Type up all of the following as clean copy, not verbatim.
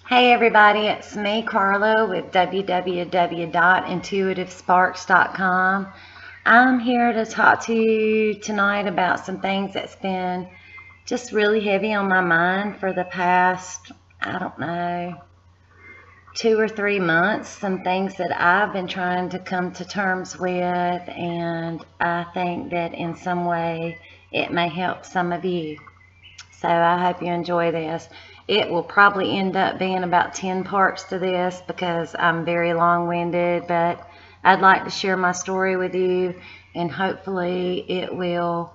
Hey everybody, it's me, Carla, with www.intuitivesparks.com. I'm here to talk to you tonight about some things that's been just really heavy on my mind for the past, I don't know, 2 or 3 months. Some things that I've been trying to come to terms with, and I think that in some way it may help some of you. So I hope you enjoy this. It will probably end up being about 10 parts to this because I'm very long-winded, but I'd like to share my story with you, and hopefully it will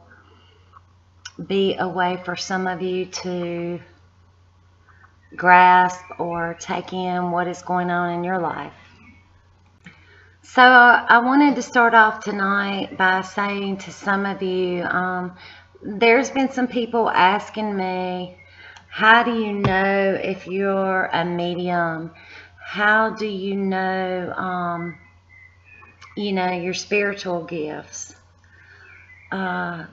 be a way for some of you to grasp or take in what is going on in your life. So I wanted to start off tonight by saying to some of you, there's been some people asking me, how do you know if you're a medium? How do you know, your spiritual gifts? Uh,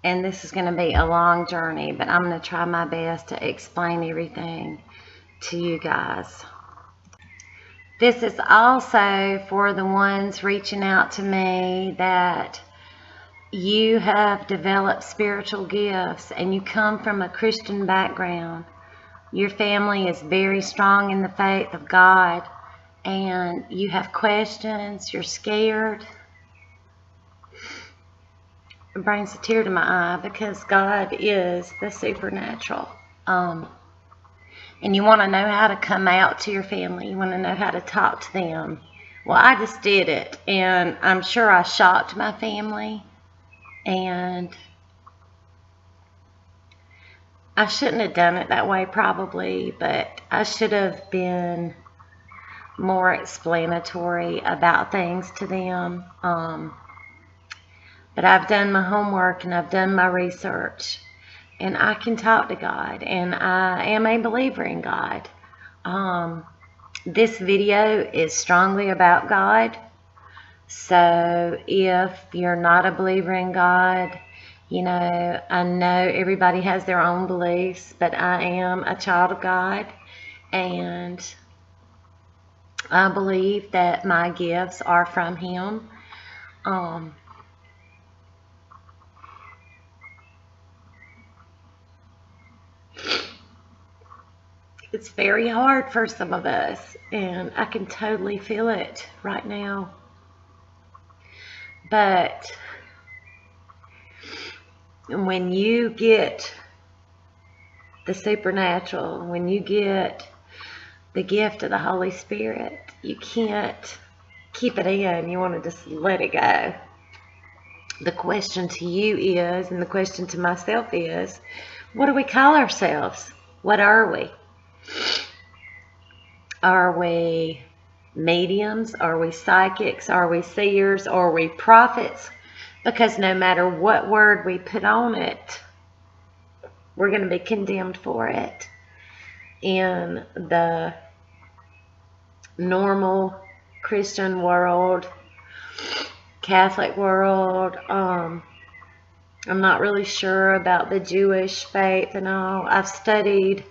and this is going to be a long journey, but I'm going to try my best to explain everything to you guys. This is also for the ones reaching out to me that you have developed spiritual gifts and you come from a Christian background. Your family is very strong in the faith of God, and you have questions, you're scared. It brings a tear to my eye because God is the supernatural. And you want to know how to come out to your family. You want to know how to talk to them. Well, I just did it, and I'm sure I shocked my family, and I shouldn't have done it that way probably, but I should have been more explanatory about things to them. But I've done my homework and I've done my research, and I can talk to God, and I am a believer in God. This video is strongly about God. So if you're not a believer in God, I know everybody has their own beliefs, but I am a child of God, and I believe that my gifts are from Him. It's very hard for some of us, and I can totally feel it right now. But when you get the supernatural, when you get the gift of the Holy Spirit, you can't keep it in. You want to just let it go. The question to you is, and the question to myself is, what do we call ourselves? What are we? Are we mediums? Are we psychics? Are we seers? Are we prophets? Because no matter what word we put on it, we're going to be condemned for it. In the normal Christian world, Catholic world, I'm not really sure about the Jewish faith and all. I've studied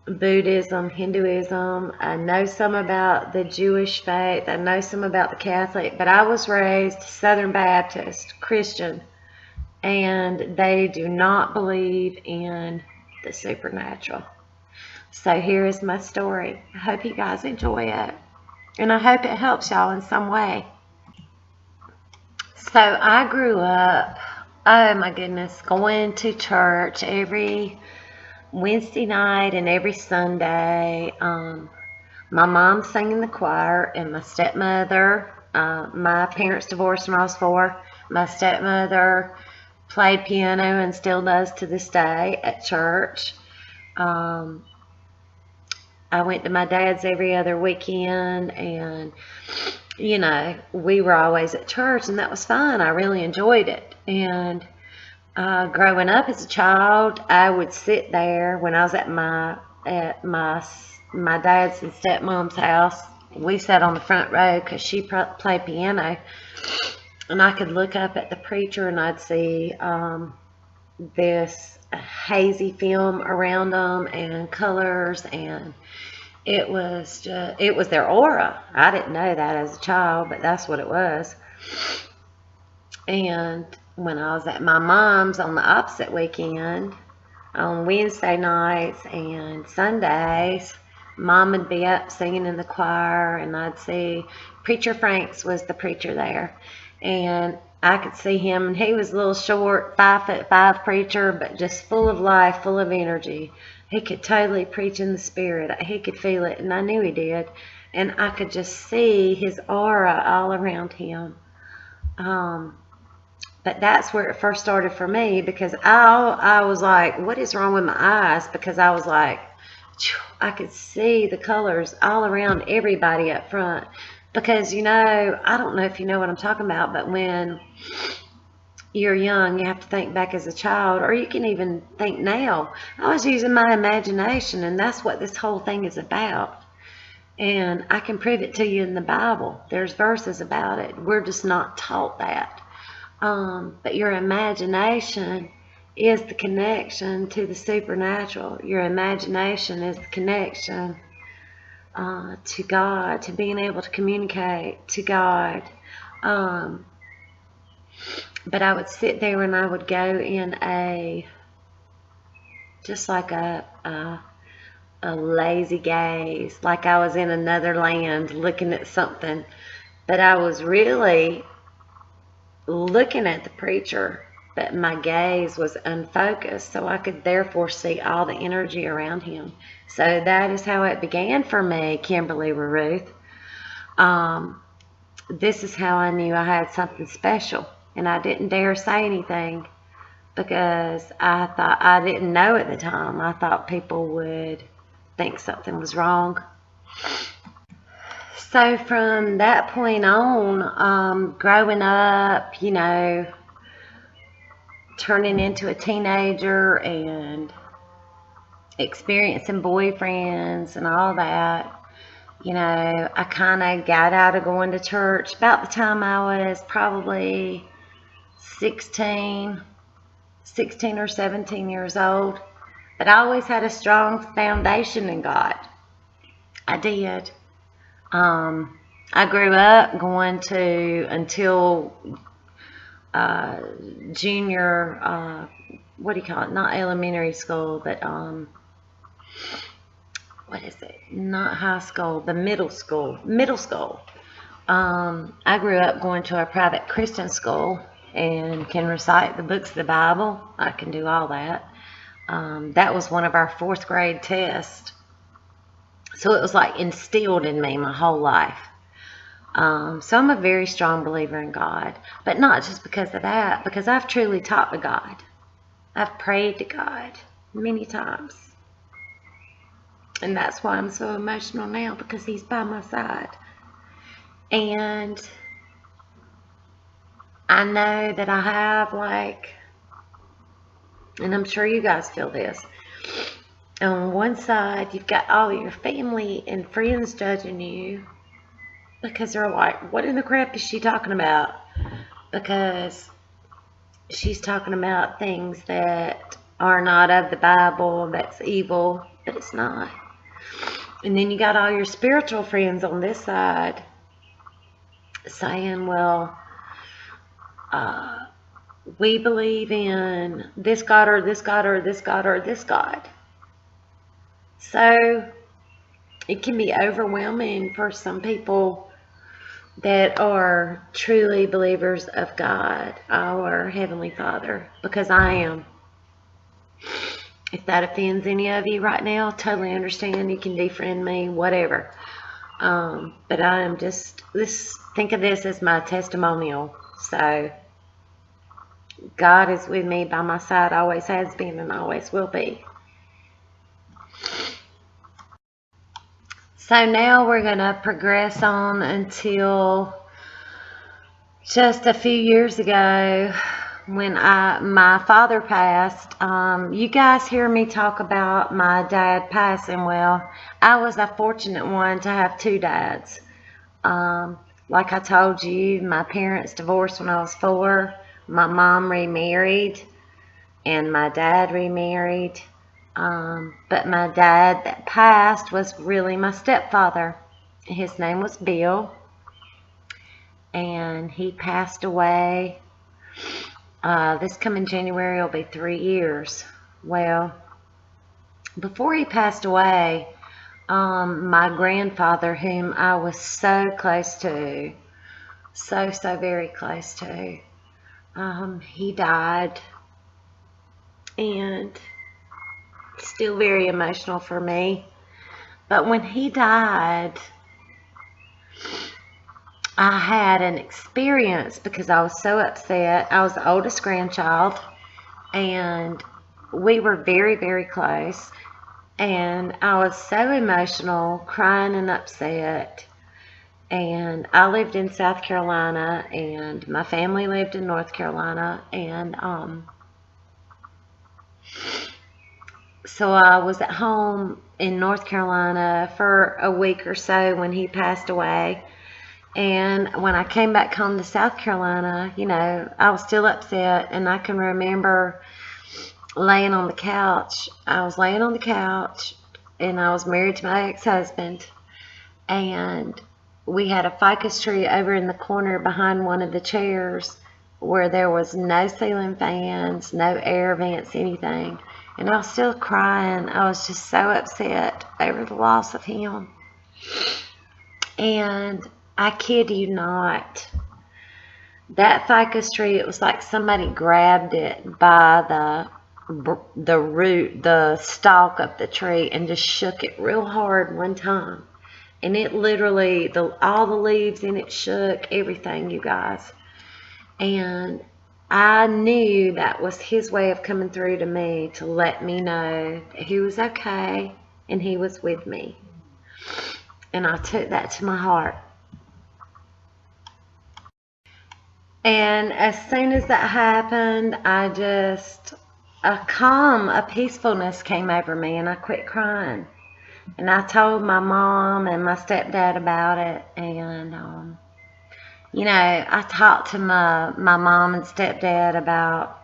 Buddhism, Hinduism. I know some about the Jewish faith. I know some about the Catholic, but I was raised Southern Baptist, Christian, and they do not believe in the supernatural. So here is my story. I hope you guys enjoy it, and I hope it helps y'all in some way. So I grew up, oh my goodness, going to church every Wednesday night and every Sunday. My mom sang in the choir, and my stepmother, my parents divorced when I was 4. My stepmother played piano and still does to this day at church. I went to my dad's every other weekend, and we were always at church, and that was fun. I really enjoyed it. And growing up as a child, I would sit there when I was at my dad's and stepmom's house. We sat on the front row because she played piano, and I could look up at the preacher, and I'd see this hazy film around them and colors, and it was their aura. I didn't know that as a child, but that's what it was. And when I was at my mom's on the opposite weekend, on Wednesday nights and Sundays, Mom would be up singing in the choir, and I'd see Preacher Franks was the preacher there, and I could see him, and he was a little short, 5'5" preacher, but just full of life, full of energy. He could totally preach in the spirit. He could feel it, and I knew he did, and I could just see his aura all around him. But that's where it first started for me, because I was like, what is wrong with my eyes? Because I was like, I could see the colors all around everybody up front. Because, I don't know if you know what I'm talking about, but when you're young, you have to think back as a child, or you can even think now. I was using my imagination, and that's what this whole thing is about. And I can prove it to you in the Bible. There's verses about it. We're just not taught that. But your imagination is the connection to the supernatural. Your imagination is the connection to God, to being able to communicate to God. But I would sit there and I would go in just like a lazy gaze, like I was in another land looking at something. But I was really looking at the preacher, but my gaze was unfocused, so I could therefore see all the energy around him. So that is how it began for me, Kimberly Ruth. This is how I knew I had something special, and I didn't dare say anything because I didn't know at the time. I thought people would think something was wrong. So from that point on, growing up, turning into a teenager and experiencing boyfriends and all that, I kind of got out of going to church about the time I was probably 16 or 17 years old. But I always had a strong foundation in God. I did. I grew up going to until junior, what do you call it? Not elementary school, but what is it? Not high school, the middle school. Middle school. I grew up going to a private Christian school and can recite the books of the Bible. I can do all that. That was one of our 4th grade tests. So it was like instilled in me my whole life. So I'm a very strong believer in God, but not just because of that, because I've truly talked to God. I've prayed to God many times. And that's why I'm so emotional now, because he's by my side. And I know that I have and I'm sure you guys feel this, on one side you've got all your family and friends judging you because they're like, what in the crap is she talking about? Because she's talking about things that are not of the Bible, that's evil, but it's not. And then you got all your spiritual friends on this side saying, well, we believe in this God or this God or this God or this God. So it can be overwhelming for some people that are truly believers of God, our Heavenly Father, because I am. If that offends any of you right now, totally understand. You can defriend me, whatever. But I am think of this as my testimonial. So God is with me, by my side, always has been and always will be. So now we're going to progress on until just a few years ago when my father passed. You guys hear me talk about my dad passing. Well, I was a fortunate one to have 2 dads. Like I told you, my parents divorced when I was 4. My mom remarried and my dad remarried. But my dad that passed was really my stepfather. His name was Bill, and he passed away. This coming January will be 3 years. Well, before he passed away, my grandfather, whom I was so close to, so very close to, he died, and still very emotional for me. But when he died, I had an experience because I was so upset. I was the oldest grandchild, and we were very close, and I was so emotional, crying and upset. And I lived in South Carolina, and my family lived in North Carolina, and so I was at home in North Carolina for a week or so when he passed away. And when I came back home to South Carolina, I was still upset, and I can remember laying on the couch. I was laying on the couch, and I was married to my ex-husband, and we had a ficus tree over in the corner behind one of the chairs where there was no ceiling fans, no air vents, anything. And I was still crying. I was just so upset over the loss of him. And I kid you not, that ficus tree, it was like somebody grabbed it by the root, the stalk of the tree, and just shook it real hard one time. And it literally, all the leaves in it shook, everything, you guys. And I knew that was his way of coming through to me to let me know that he was okay and he was with me. And I took that to my heart. And as soon as that happened, a peacefulness came over me, and I quit crying. And I told my mom and my stepdad about it, and I talked to my mom and stepdad about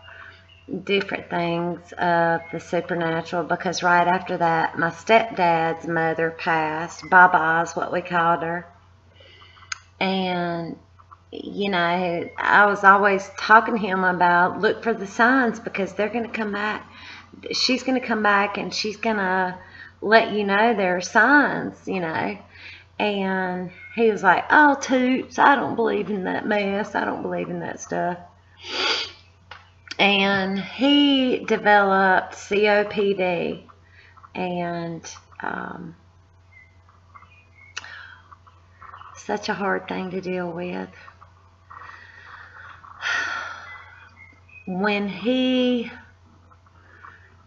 different things of the supernatural, because right after that, my stepdad's mother passed. Baba is what we called her. And I was always talking to him about, look for the signs, because they're going to come back. She's going to come back, and she's going to let you know there are signs, And he was like, oh, toots, I don't believe in that mess. I don't believe in that stuff. And he developed COPD, and such a hard thing to deal with.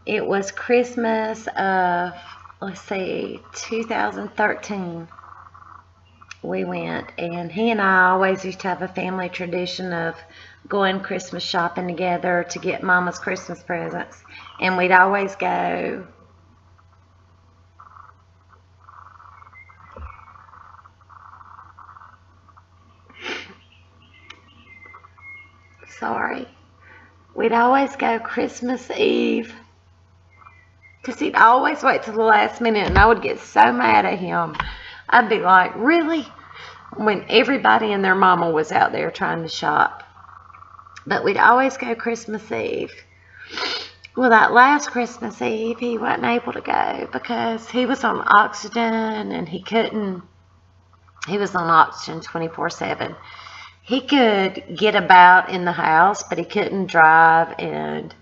It was Christmas of, 2013, we went, and he and I always used to have a family tradition of going Christmas shopping together to get Mama's Christmas presents, and we'd always go we'd always go Christmas Eve, because he'd always wait till the last minute, and I would get so mad at him. I'd be like, really? When everybody and their mama was out there trying to shop. But we'd always go Christmas Eve. Well, that last Christmas Eve, he wasn't able to go because he was on oxygen, and he was on oxygen 24/7. He could get about in the house, but he couldn't drive, and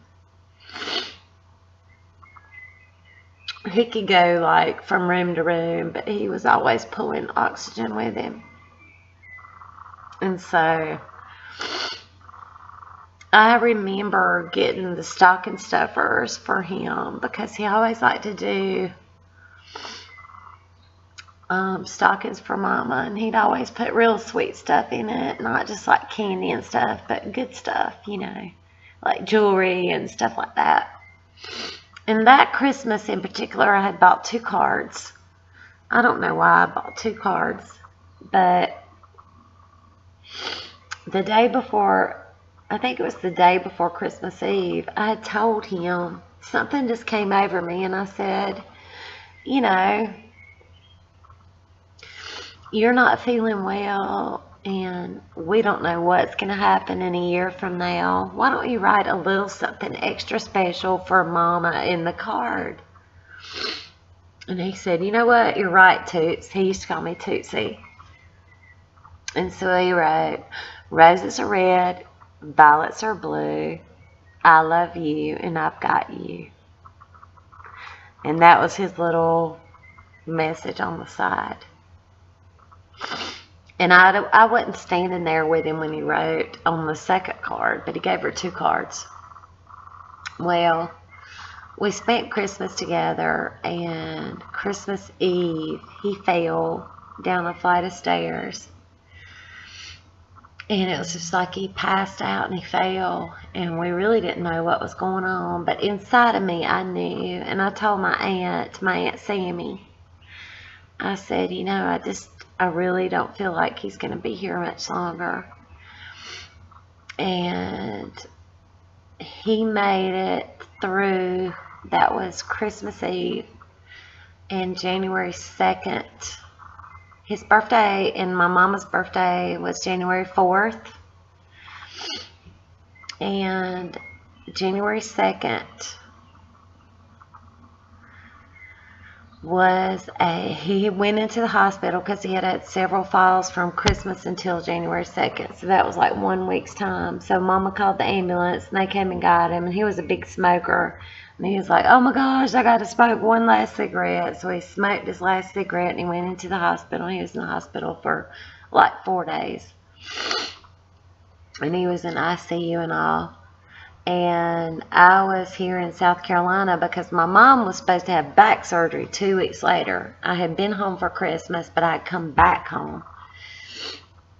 he could go like from room to room, but he was always pulling oxygen with him. And so I remember getting the stocking stuffers for him, because he always liked to do stockings for Mama, and he'd always put real sweet stuff in it, not just like candy and stuff, but good stuff, like jewelry and stuff like that. And that Christmas in particular, I had bought 2 cards. I don't know why I bought 2 cards, but the day before I think it was the day before Christmas Eve, I had told him something just came over me, and I said, you know, you're not feeling well, and we don't know what's going to happen in a year from now. Why don't you write a little something extra special for Mama in the card? And he said, you know what? You're right, Toots. He used to call me Tootsie. And so he wrote, roses are red, violets are blue. I love you, and I've got you. And that was his little message on the side. And I wasn't standing there with him when he wrote on the second card, but he gave her 2 cards. Well, we spent Christmas together, and Christmas Eve, he fell down a flight of stairs. And it was just like he passed out and he fell, and we really didn't know what was going on. But inside of me, I knew, and I told my Aunt Sammy, I said, you know, I really don't feel like he's going to be here much longer. And he made it through. That was Christmas Eve, and January 2nd. His birthday and my mama's birthday was January 4th. And January 2nd he went into the hospital because he had several falls from Christmas until January 2nd. So that was like 1 week's time. So Mama called the ambulance, and they came and got him. And he was a big smoker. And he was like, oh my gosh, I got to smoke one last cigarette. So he smoked his last cigarette, and he went into the hospital. He was in the hospital for like 4 days. And he was in ICU and all. And I was here in South Carolina because my mom was supposed to have back surgery 2 weeks later. I had been home for Christmas, but I had come back home.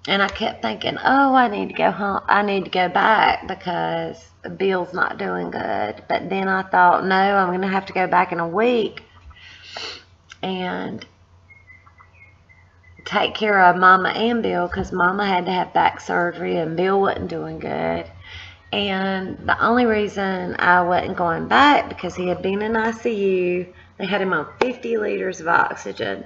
And I kept thinking, oh, I need to go home. I need to go back because Bill's not doing good. But then I thought, no, I'm going to have to go back in a week and take care of Mama and Bill, because Mama had to have back surgery and Bill wasn't doing good. And the only reason I wasn't going back, because he had been in ICU. They had him on 50 liters of oxygen,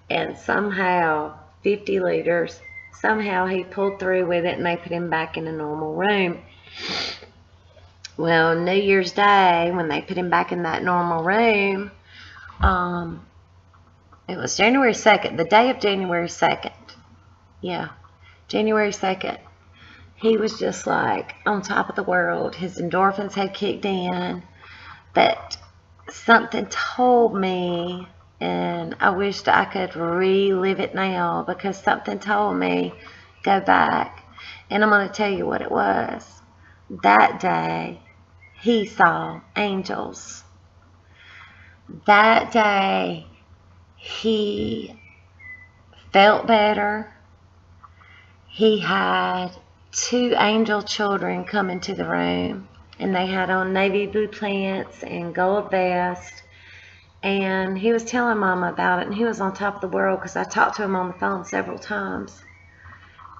and somehow 50 liters, somehow he pulled through with it, and they put him back in a normal room. Well, New Year's Day, when they put him back in that normal room, it was January 2nd, the day of January 2nd. Yeah, January 2nd. He was just like on top of the world. His endorphins had kicked in. But something told me, and I wished I could relive it now, because something told me, go back. And I'm going to tell you what it was. That day, he saw angels. That day, he felt better. He had 2 angel children come into the room, and they had on navy blue pants and gold vests, and he was telling Mama about it, and he was on top of the world because I talked to him on the phone several times.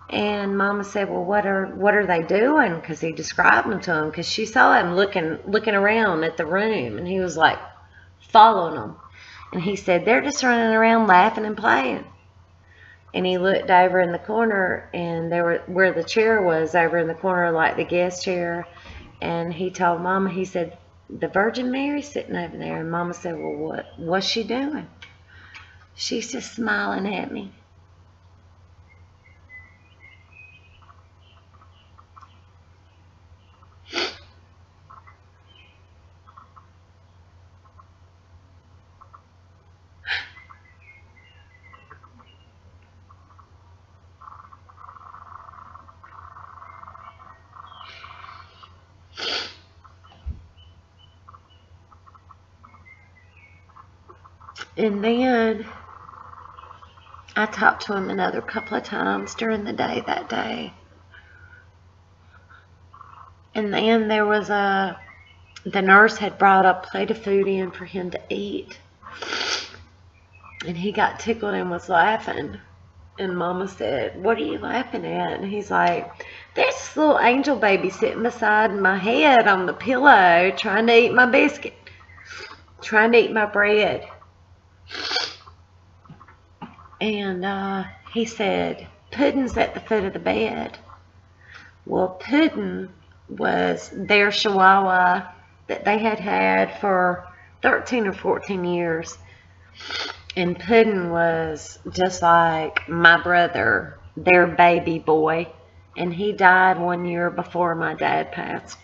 And Mama said, well, what are they doing? Because he described them to him, because she saw him looking around at the room, and he was like following them. And he said, they're just running around laughing and playing. And he looked over in the corner, and where the chair was over in the corner, like the guest chair. And he told Mama, he said, the Virgin Mary's sitting over there. And Mama said, well, what's she doing? She's just smiling at me. And then I talked to him another couple of times during the day that day. And then there was the nurse had brought a plate of food in for him to eat. And he got tickled and was laughing. And Mama said, what are you laughing at? And he's like, There's this little angel baby sitting beside my head on the pillow trying to eat my biscuit, trying to eat my bread. And he said, Puddin's at the foot of the bed. Well, Puddin was their Chihuahua that they had had for 13 or 14 years. And Puddin was just like my brother, their baby boy. And he died 1 year before my dad passed.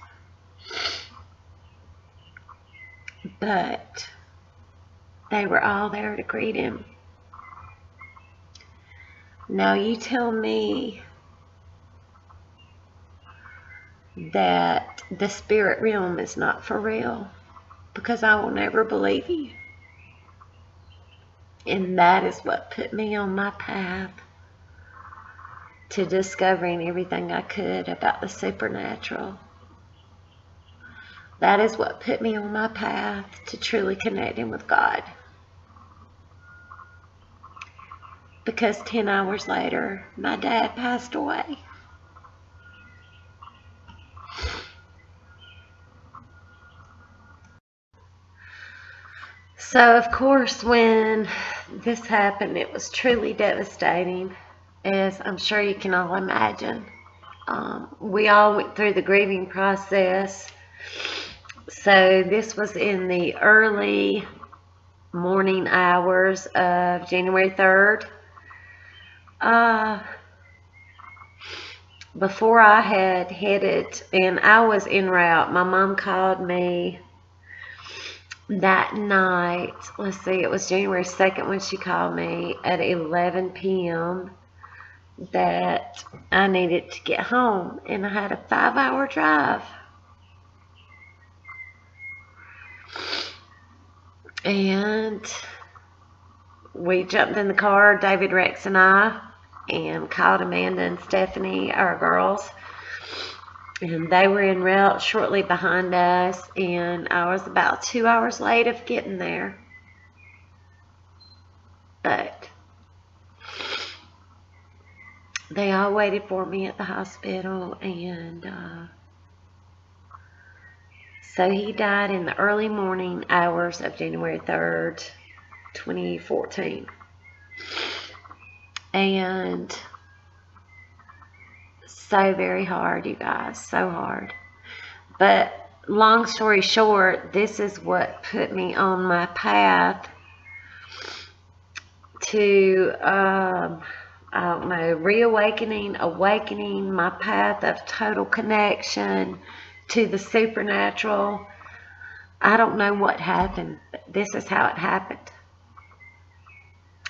But they were all there to greet him. Now you tell me that the spirit realm is not for real, because I will never believe you. And that is what put me on my path to discovering everything I could about the supernatural. That is what put me on my path to truly connecting with God. Because 10 hours later, my dad passed away. So, of course, when this happened, it was truly devastating, as I'm sure you can all imagine. We all went through the grieving process. So this was in the early morning hours of January 3rd. Before I had headed, and I was en route, my mom called me that night. Let's see, it was January 2nd when she called me at 11 p.m. that I needed to get home, and I had a 5-hour drive. And we jumped in the car, David, Rex, and I, and called Amanda and Stephanie, our girls. And they were en route shortly behind us, and I was about 2 hours late of getting there. But they all waited for me at the hospital, and so he died in the early morning hours of January 3rd, 2014. And so very hard, you guys, so hard. But long story short, this is what put me on my path to, I don't know, reawakening, awakening, my path of total connection to the supernatural. I don't know what happened, but this is how it happened.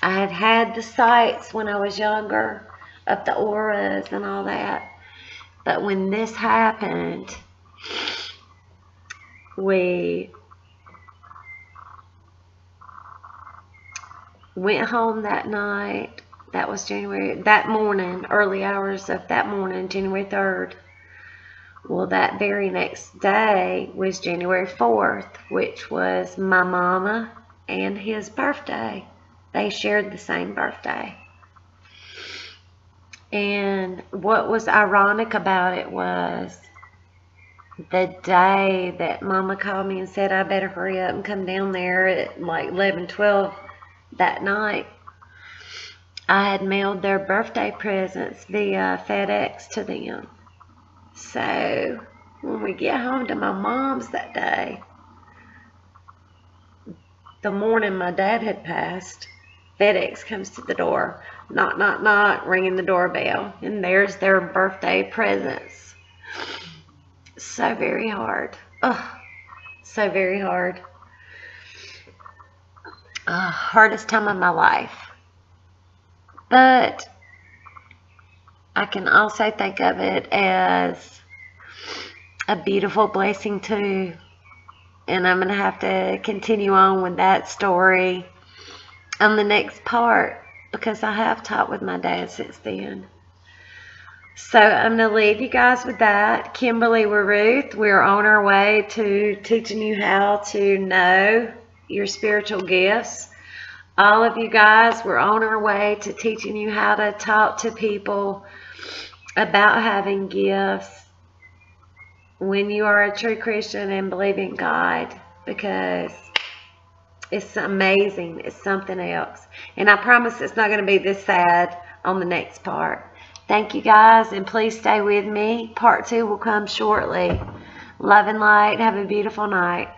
I had had the sights when I was younger of the auras and all that. But when this happened, we went home that night. That was that morning, early hours of that morning, January 3rd. Well, that very next day was January 4th, which was my mama and his birthday. They shared the same birthday. And what was ironic about it was the day that Mama called me and said I better hurry up and come down there at like 11, 12 that night, I had mailed their birthday presents via FedEx to them. So when we get home to my mom's that day, the morning my dad had passed, FedEx comes to the door, knock, knock, knock, ringing the doorbell, and there's their birthday presents. So very hard. Oh, so very hard. Hardest time of my life. But I can also think of it as a beautiful blessing too. And I'm going to have to continue on with that story on the next part, because I have talked with my dad since then. So I'm going to leave you guys with that. Kimberly, we're Ruth. We're on our way to teaching you how to know your spiritual gifts. All of you guys, we're on our way to teaching you how to talk to people about having gifts when you are a true Christian and believe in God, because it's amazing. It's something else. And I promise it's not going to be this sad on the next part. Thank you guys, and please stay with me. Part 2 will come shortly. Love and light. Have a beautiful night.